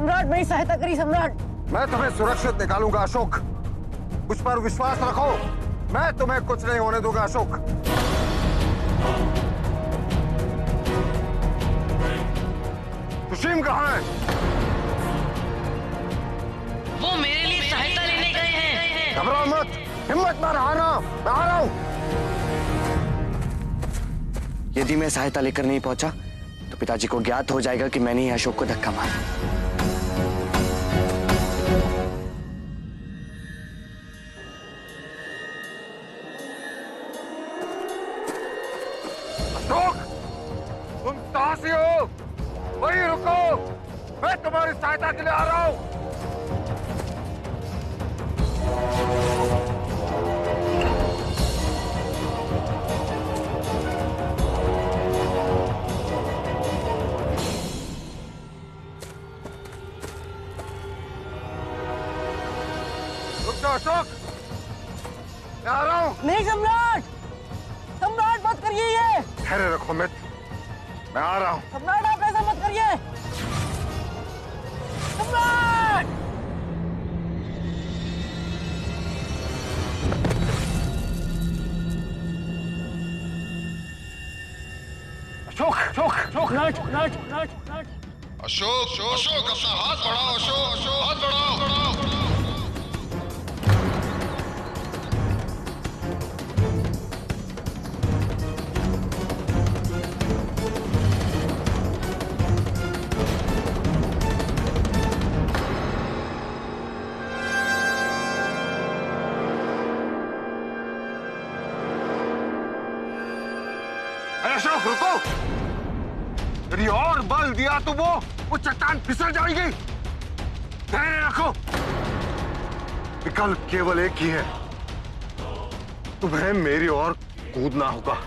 सम्राट, मेरी सहायता करिए सम्राट। मैं तुम्हें सुरक्षित निकालूंगा अशोक, मुझ पर विश्वास रखो। मैं तुम्हें कुछ नहीं होने दूंगा अशोक। सुशीम कहाँ है? वो मेरे लिए सहायता लेने गए हैं। घबराओ मत, हिम्मत मत हारना, मैं आ रहा हूं। यदि मैं सहायता लेकर नहीं पहुंचा तो पिताजी को ज्ञात हो जाएगा कि मैंने ही अशोक को धक्का मारा। अशोक, तुम साहसी हो, वहीं रुको, मैं तुम्हारी सहायता के लिए आ रहा हूं। अशोक, मैं आ रहा हूं। नहीं सम्राट, सम्राट मत करिए ये। धैर्य रखो मित, मैं आ रहा हूं। सम्राट आप ऐसा मत करिए। सम्राट! अशोक, अशोक, अशोक, अशोक अशोक अपना हाथ बढ़ाओ। अशोक हाथ बढ़ाओ। अशोक रुको, यदि और बल दिया तो वो चट्टान फिसल जाएगी। धैर्य रखो, विकल्प केवल एक ही है, तुम्हें मेरी ओर कूदना होगा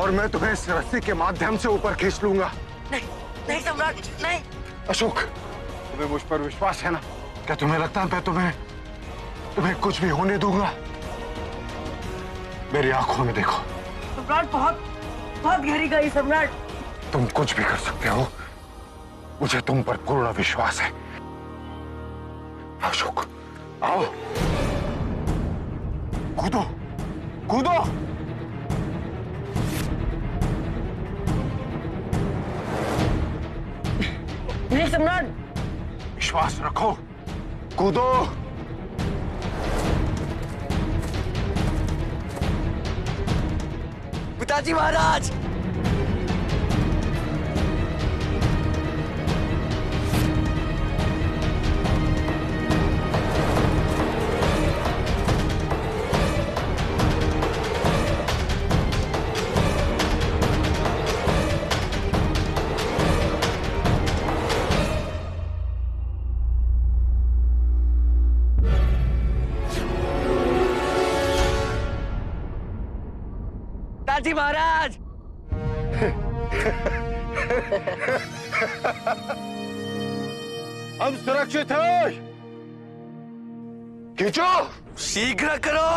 और मैं तुम्हें इस रस्सी के माध्यम से ऊपर खींच लूंगा। नहीं, नहीं सम्राट, नहीं। अशोक, तुम्हें मुझ पर विश्वास है ना? क्या तुम्हें लगता है मैं तुम्हें कुछ भी होने दूंगा? मेरी आंखों में देखो। सम्राट बहुत गहरी गई सम्राट। तुम कुछ भी कर सकते हो, मुझे तुम पर पूर्ण विश्वास है। अशोक, आओ, कूदो, कूदो। नहीं सम्राट। विश्वास रखो, कूदो। पिताजी महाराज, पिताजी महाराज। हम सुरक्षित हैं। खींचो, शीघ्र करो।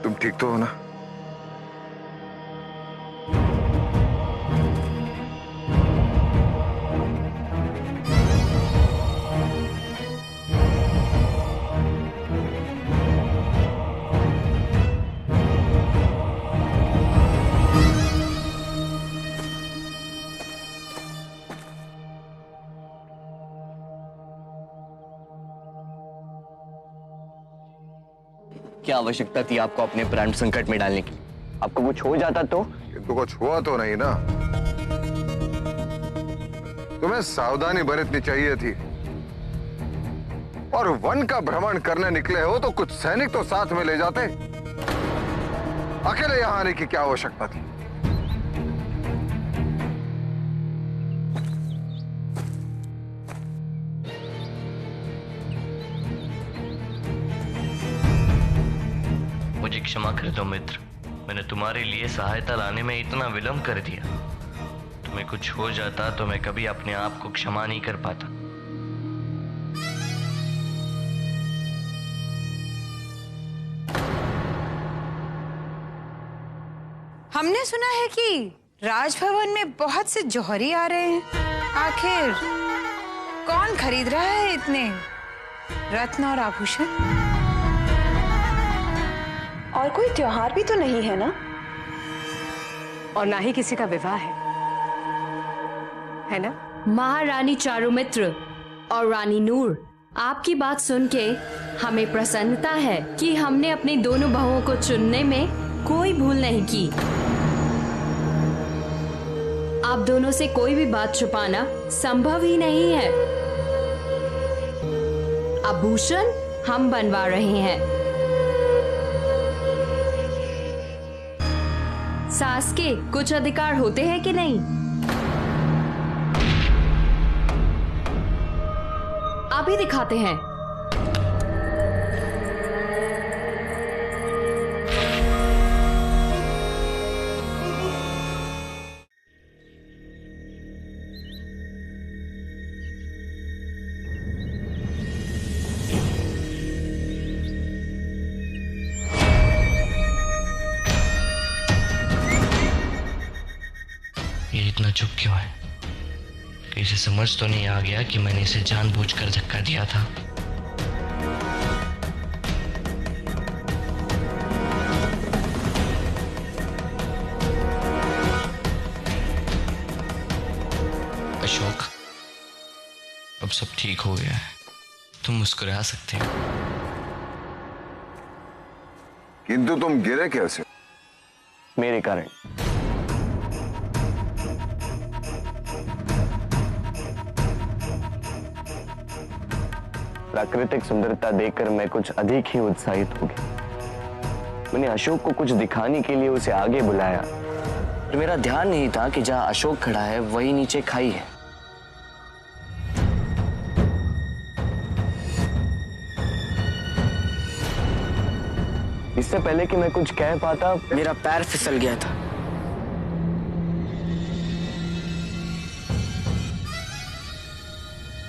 तुम ठीक तो हो ना? क्या आवश्यकता थी आपको अपने प्राण संकट में डालने की? आपको कुछ हो जाता तो? किंतु कुछ हुआ तो नहीं ना। तुम्हें सावधानी बरतनी चाहिए थी। और वन का भ्रमण करने निकले हो तो कुछ सैनिक तो साथ में ले जाते। अकेले यहां आने की क्या आवश्यकता थी? मुझे क्षमा कर दो मित्र, मैंने तुम्हारे लिए सहायता लाने में इतना विलंब कर दिया। तुम्हें कुछ हो जाता तो मैं कभी अपने आप को क्षमा नहीं कर पाता। हमने सुना है कि राजभवन में बहुत से जौहरी आ रहे हैं। आखिर कौन खरीद रहा है इतने रत्न और आभूषण? और कोई त्योहार भी तो नहीं है ना? और ना ही किसी का विवाह है ना? महारानी चारुमित्र और रानी नूर, आपकी बात सुन के हमें प्रसन्नता है कि हमने अपनी दोनों बहुओं को चुनने में कोई भूल नहीं की। आप दोनों से कोई भी बात छुपाना संभव ही नहीं है। आभूषण हम बनवा रहे हैं। सास के कुछ अधिकार होते हैं कि नहीं? आप ही दिखाते हैं। ये इतना चुप क्यों है? इसे समझ तो नहीं आ गया कि मैंने इसे जानबूझकर धक्का दिया था। अशोक, अब सब ठीक हो गया है। तुम मुस्कुरा सकते हो। किंतु तुम गिरे कैसे? मेरे कारण। प्राकृतिक सुंदरता देखकर मैं कुछ अधिक ही उत्साहित हो गया। मैंने अशोक को कुछ दिखाने के लिए उसे आगे बुलाया। तो मेरा ध्यान नहीं था कि जहां अशोक खड़ा है वही नीचे खाई है। इससे पहले कि मैं कुछ कह पाता, मेरा पैर फिसल गया था।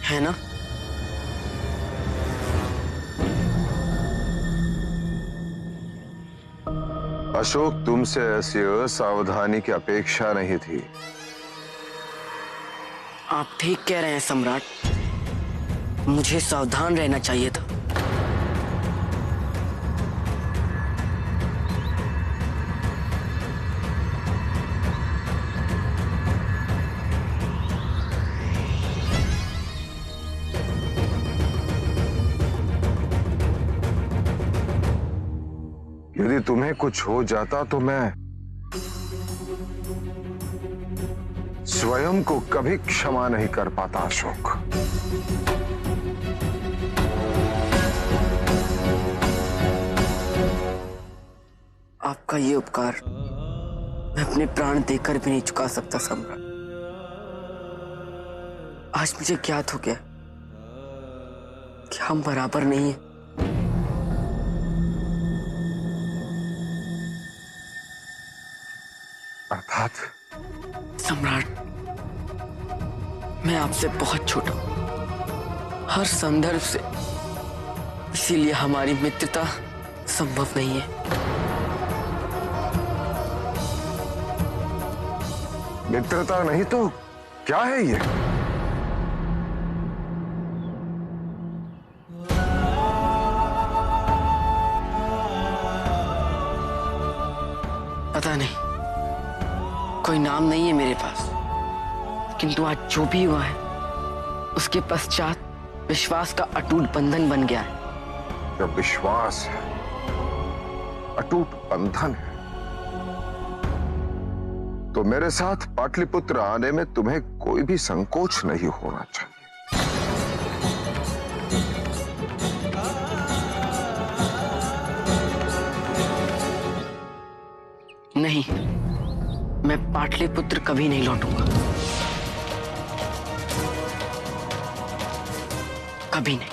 है ना? अशोक, तुमसे ऐसी असावधानी की अपेक्षा नहीं थी। आप ठीक कह रहे हैं सम्राट। मुझे सावधान रहना चाहिए था। यदि तुम्हें कुछ हो जाता तो मैं स्वयं को कभी क्षमा नहीं कर पाता अशोक। आपका ये उपकार मैं अपने प्राण देकर भी नहीं चुका सकता सम्राट। आज मुझे ज्ञात हो गया कि हम बराबर नहीं हैं। अर्थात? सम्राट, मैं आपसे बहुत छोटा हूं, हर संदर्भ से। इसीलिए हमारी मित्रता संभव नहीं है। मित्रता नहीं तो क्या है ये? पता नहीं, कोई नाम नहीं है मेरे पास। किंतु आज जो भी हुआ है उसके पश्चात विश्वास का अटूट बंधन बन गया है। जब विश्वास है, अटूट बंधन है, तो मेरे साथ पाटलिपुत्र आने में तुम्हें कोई भी संकोच नहीं होना चाहिए। नहीं, मैं पाटलिपुत्र कभी नहीं लौटूंगा। कभी नहीं।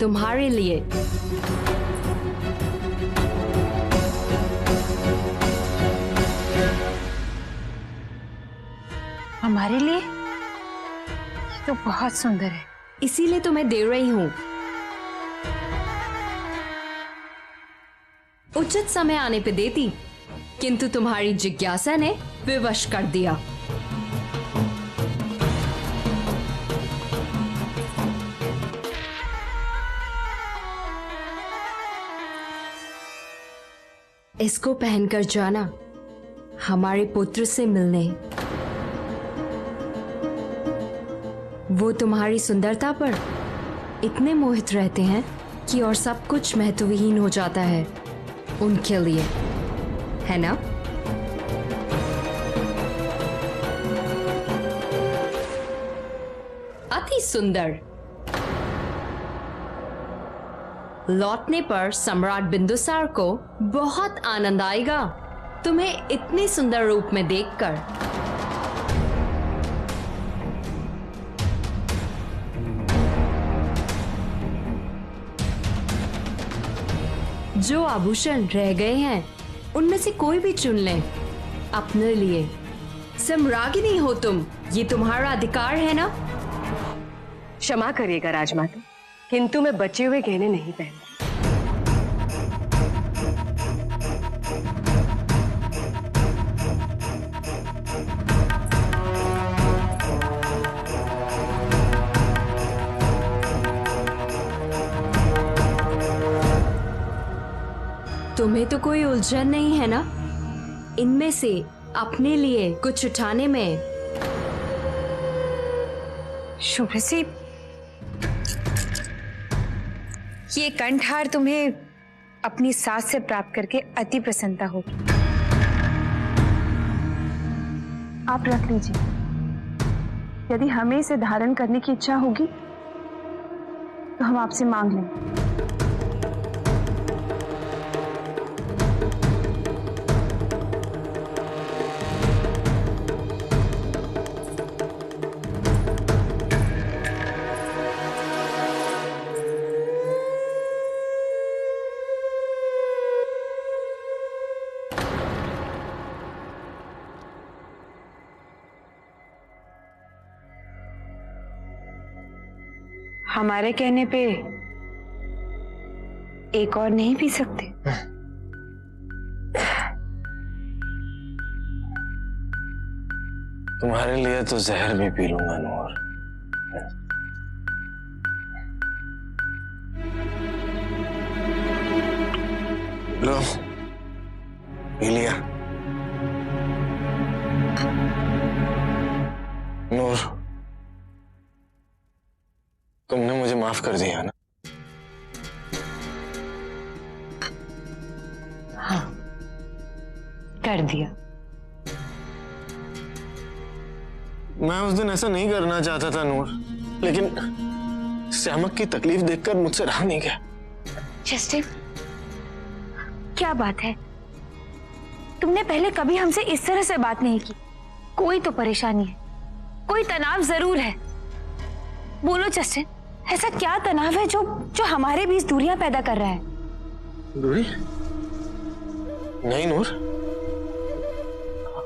तुम्हारे लिए। हमारे लिए? ये तो बहुत सुंदर है। इसीलिए तो मैं दे रही हूं। उचित समय आने पे देती, किंतु तुम्हारी जिज्ञासा ने विवश कर दिया। इसको पहनकर जाना हमारे पुत्र से मिलने। वो तुम्हारी सुंदरता पर इतने मोहित रहते हैं कि और सब कुछ महत्वहीन हो जाता है उनके लिए, है ना? अति सुंदर। लौटने पर सम्राट बिंदुसार को बहुत आनंद आएगा तुम्हें इतने सुंदर रूप में देखकर। जो आभूषण रह गए हैं उनमें से कोई भी चुन लें अपने लिए। सम्राज्ञी हो तुम, ये तुम्हारा अधिकार है ना? क्षमा करिएगा राजमाता, किंतु मैं बचे हुए गहने नहीं पहनती। तुम्हें तो कोई उलझन नहीं है ना इनमें से अपने लिए कुछ उठाने में? शुभ्रसी, ये कंठहार तुम्हें अपनी सास से प्राप्त करके अति प्रसन्नता होगी। आप रख लीजिए। यदि हमें इसे धारण करने की इच्छा होगी तो हम आपसे मांग लेंगे। हमारे कहने पे एक और नहीं पी सकते? तुम्हारे लिए तो जहर भी पी लूंगा नूर। लो, पी लिया। नूर, तुमने मुझे माफ कर दिया ना? हाँ, कर दिया। मैं उस दिन ऐसा नहीं करना चाहता था नूर, लेकिन श्यामक की तकलीफ देखकर मुझसे रहा नहीं गया। जस्टिन, क्या बात है? तुमने पहले कभी हमसे इस तरह से बात नहीं की। कोई तो परेशानी है, कोई तनाव जरूर है। बोलो जस्टिन, ऐसा क्या तनाव है जो हमारे बीच दूरियां पैदा कर रहा है? दूरी? नहीं नूर,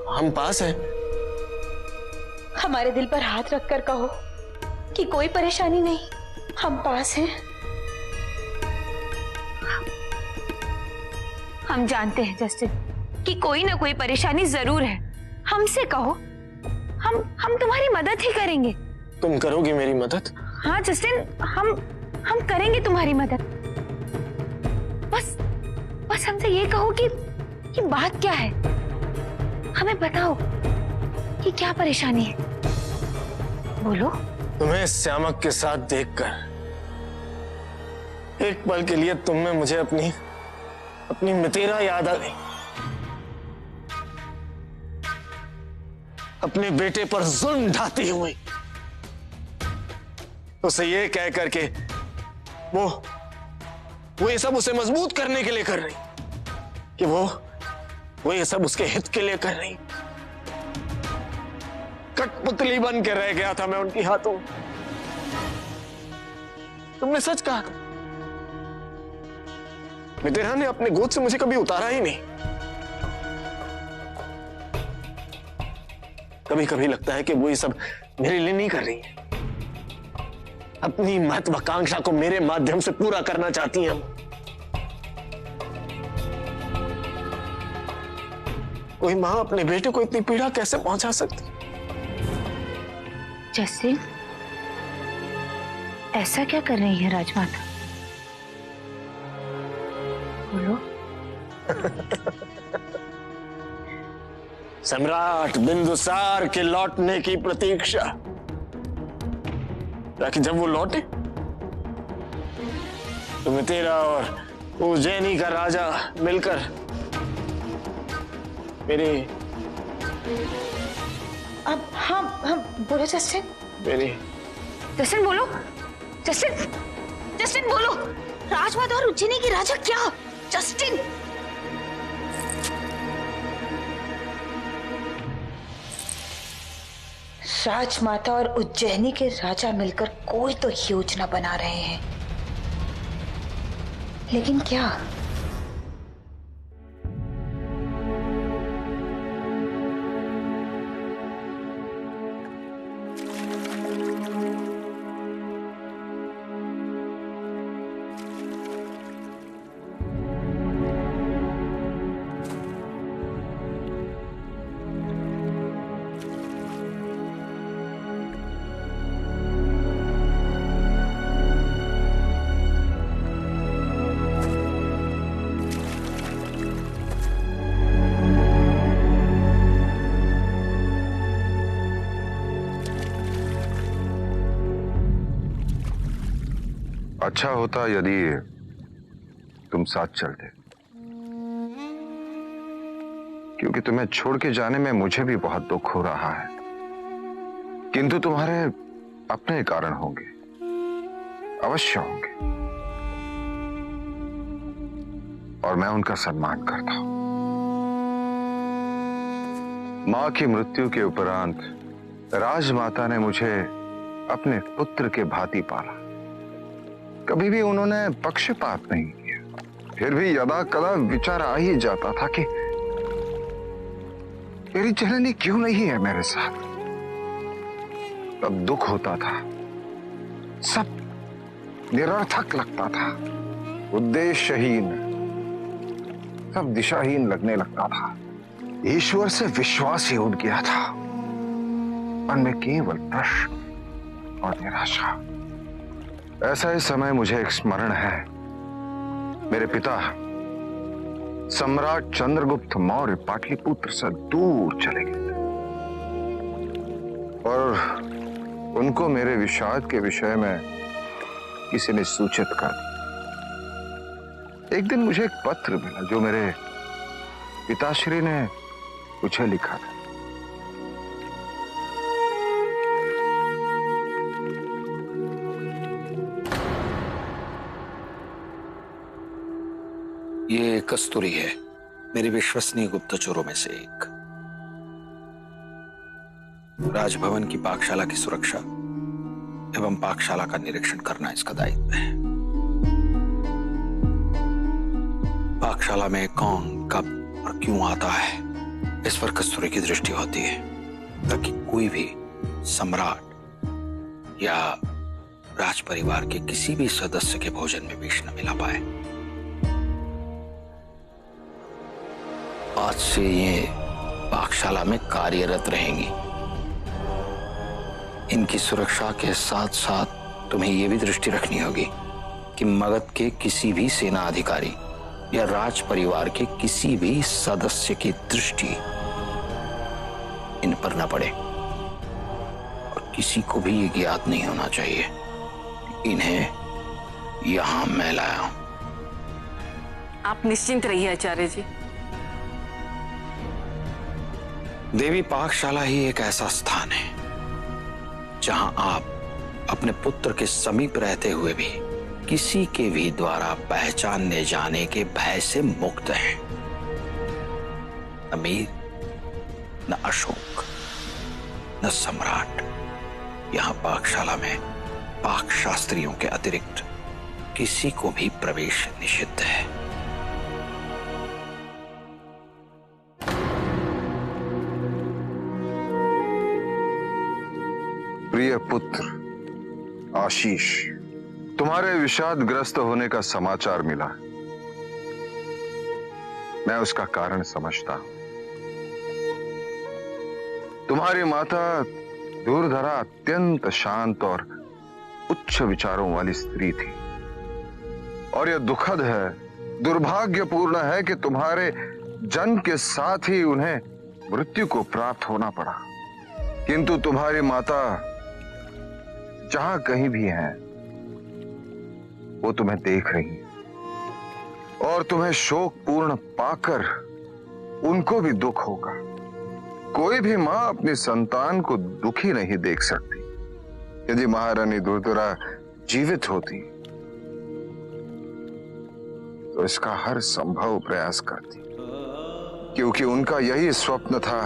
हम पास हैं। हमारे दिल पर हाथ रखकर कहो कि कोई परेशानी नहीं, हम पास हैं। हम जानते हैं जस्टिन कि कोई ना कोई परेशानी जरूर है। हमसे कहो, हम तुम्हारी मदद ही करेंगे। तुम करोगी मेरी मदद? हाँ जस्टिन, हम करेंगे तुम्हारी मदद। बस हमसे ये कहो कि बात क्या है। हमें बताओ कि क्या परेशानी है। बोलो। तुम्हें श्यामक के साथ देखकर एक पल के लिए तुम में मुझे अपनी मितेरा याद आ गई। अपने बेटे पर जुल्म ढाती हुई, उसे ये कह करके वो ये सब उसे मजबूत करने के लिए कर रही, कि वो ये सब उसके हित के लिए कर रही। कठपुतली बन के रह गया था मैं उनकी हाथों। तुमने सच कहा था, मितेरा ने अपने गोद से मुझे कभी उतारा ही नहीं। कभी कभी लगता है कि वो ये सब मेरे लिए नहीं कर रही है, अपनी महत्वाकांक्षा को मेरे माध्यम से पूरा करना चाहती हैं। कोई मां अपने बेटे को इतनी पीड़ा कैसे पहुंचा सकती? जस्टिन, ऐसा क्या कर रही है राजमाता? बोलो। सम्राट बिंदुसार के लौटने की प्रतीक्षा, ताकि जब वो लौटे तो मितेरा और उज्जैनी का राजा मिलकर मेरे अब हाँ बोलो जस्टिन। मेरे जस्टिन बोलो। जस्टिन बोलो। राजमाता और उज्जैनी की राजा क्या? जस्टिन। राजमाता और उज्जैनी के राजा मिलकर कोई तो योजना बना रहे हैं, लेकिन क्या? अच्छा होता यदि तुम साथ चलते, क्योंकि तुम्हें छोड़ के जाने में मुझे भी बहुत दुख हो रहा है, किंतु तुम्हारे अपने कारण होंगे, अवश्य होंगे, और मैं उनका सम्मान करता हूं। मां की मृत्यु के उपरांत राजमाता ने मुझे अपने पुत्र के भांति पाला। कभी भी उन्होंने पक्षपात नहीं किया। फिर भी यदा कदा विचार आ ही जाता था कि मेरी जननी क्यों नहीं है मेरे साथ। तब दुख होता था, सब निरर्थक लगता था, उद्देश्यहीन, सब दिशाहीन लगने लगता था। ईश्वर से विश्वास ही उठ गया था। मन में केवल प्रश्न और निराशा। ऐसा ही समय मुझे एक स्मरण है। मेरे पिता सम्राट चंद्रगुप्त मौर्य पाटलिपुत्र से दूर चले गए और उनको मेरे विषाद के विषय में किसी ने सूचित कर दिया। एक दिन मुझे एक पत्र मिला जो मेरे पिताश्री ने मुझे लिखा था। ये कस्तूरी है, मेरी विश्वसनीय गुप्तचरों में से एक। राजभवन की पाकशाला की सुरक्षा एवं पाकशाला का निरीक्षण करना इसका दायित्व है। पाकशाला में कौन, कब और क्यों आता है, इस पर कस्तूरी की दृष्टि होती है, ताकि कोई भी सम्राट या राज परिवार के किसी भी सदस्य के भोजन में विष न मिला पाए। आज से ये पाकशाला में कार्यरत रहेंगी। इनकी सुरक्षा के साथ साथ तुम्हें यह भी दृष्टि रखनी होगी कि मगध के किसी भी सेना अधिकारी या राज परिवार के किसी भी सदस्य की दृष्टि इन पर न पड़े, और किसी को भी ये ज्ञात नहीं होना चाहिए इन्हें यहां मैं लाया हूं। आप निश्चिंत रहिए आचार्य जी। देवी पाकशाला ही एक ऐसा स्थान है जहां आप अपने पुत्र के समीप रहते हुए भी किसी के भी द्वारा पहचानने जाने के भय से मुक्त हैं। न मीर, न अशोक, न सम्राट, यहां पाकशाला में पाक शास्त्रियों के अतिरिक्त किसी को भी प्रवेश निषिद्ध है। प्रिय पुत्र आशीष, तुम्हारे विषादग्रस्त होने का समाचार मिला। मैं उसका कारण समझता हूं। तुम्हारी माता दूरधरा अत्यंत शांत और उच्च विचारों वाली स्त्री थी, और यह दुखद है, दुर्भाग्यपूर्ण है कि तुम्हारे जन्म के साथ ही उन्हें मृत्यु को प्राप्त होना पड़ा। किंतु तुम्हारी माता जहां कहीं भी हैं, वो तुम्हें देख रही हैं, और तुम्हें शोकपूर्ण पाकर उनको भी दुख होगा। कोई भी मां अपनी संतान को दुखी नहीं देख सकती। यदि महारानी दुर्धरा जीवित होती तो इसका हर संभव प्रयास करती, क्योंकि उनका यही स्वप्न था,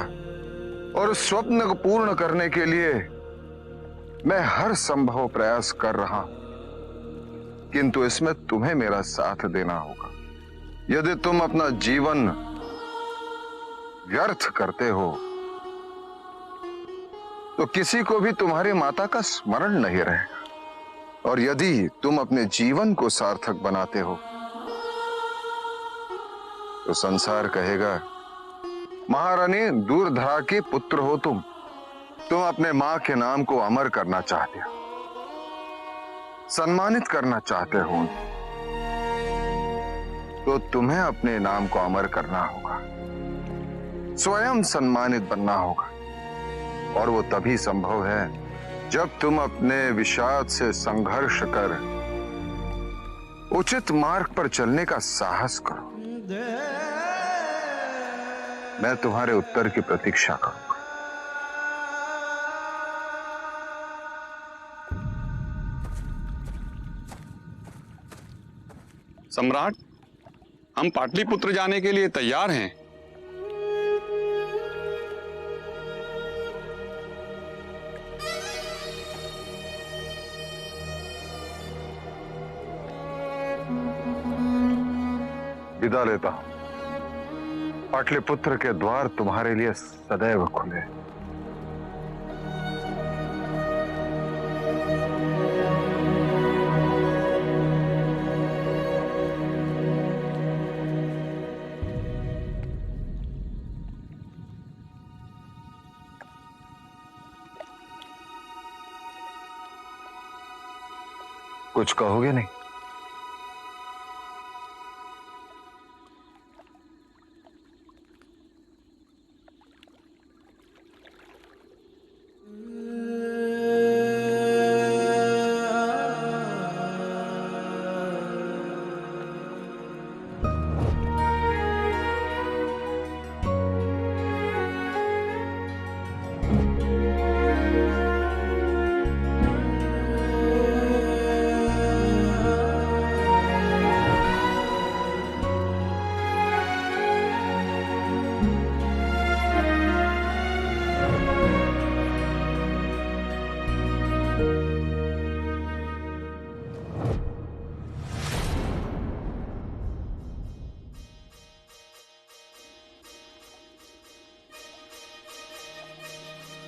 और उस स्वप्न को पूर्ण करने के लिए मैं हर संभव प्रयास कर रहा हूं। किंतु इसमें तुम्हें मेरा साथ देना होगा। यदि तुम अपना जीवन व्यर्थ करते हो तो किसी को भी तुम्हारी माता का स्मरण नहीं रहेगा, और यदि तुम अपने जीवन को सार्थक बनाते हो तो संसार कहेगा, महारानी दूरधरा के पुत्र हो तुम अपने मां के नाम को अमर करना चाहते हो, सम्मानित करना चाहते हो, तो तुम्हें अपने नाम को अमर करना होगा, स्वयं सम्मानित बनना होगा। और वो तभी संभव है जब तुम अपने विषाद से संघर्ष कर उचित मार्ग पर चलने का साहस करो। मैं तुम्हारे उत्तर की प्रतीक्षा करूंगा। सम्राट, हम पाटलिपुत्र जाने के लिए तैयार हैं। विदा लेता हूं। पाटलिपुत्र के द्वार तुम्हारे लिए सदैव खुले। कुछ कहोगे नहीं?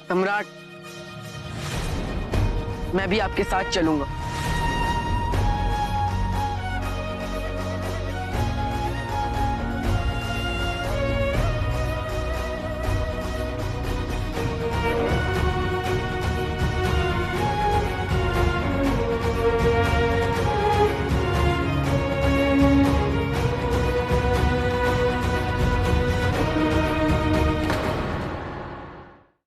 सम्राट, मैं भी आपके साथ चलूंगा।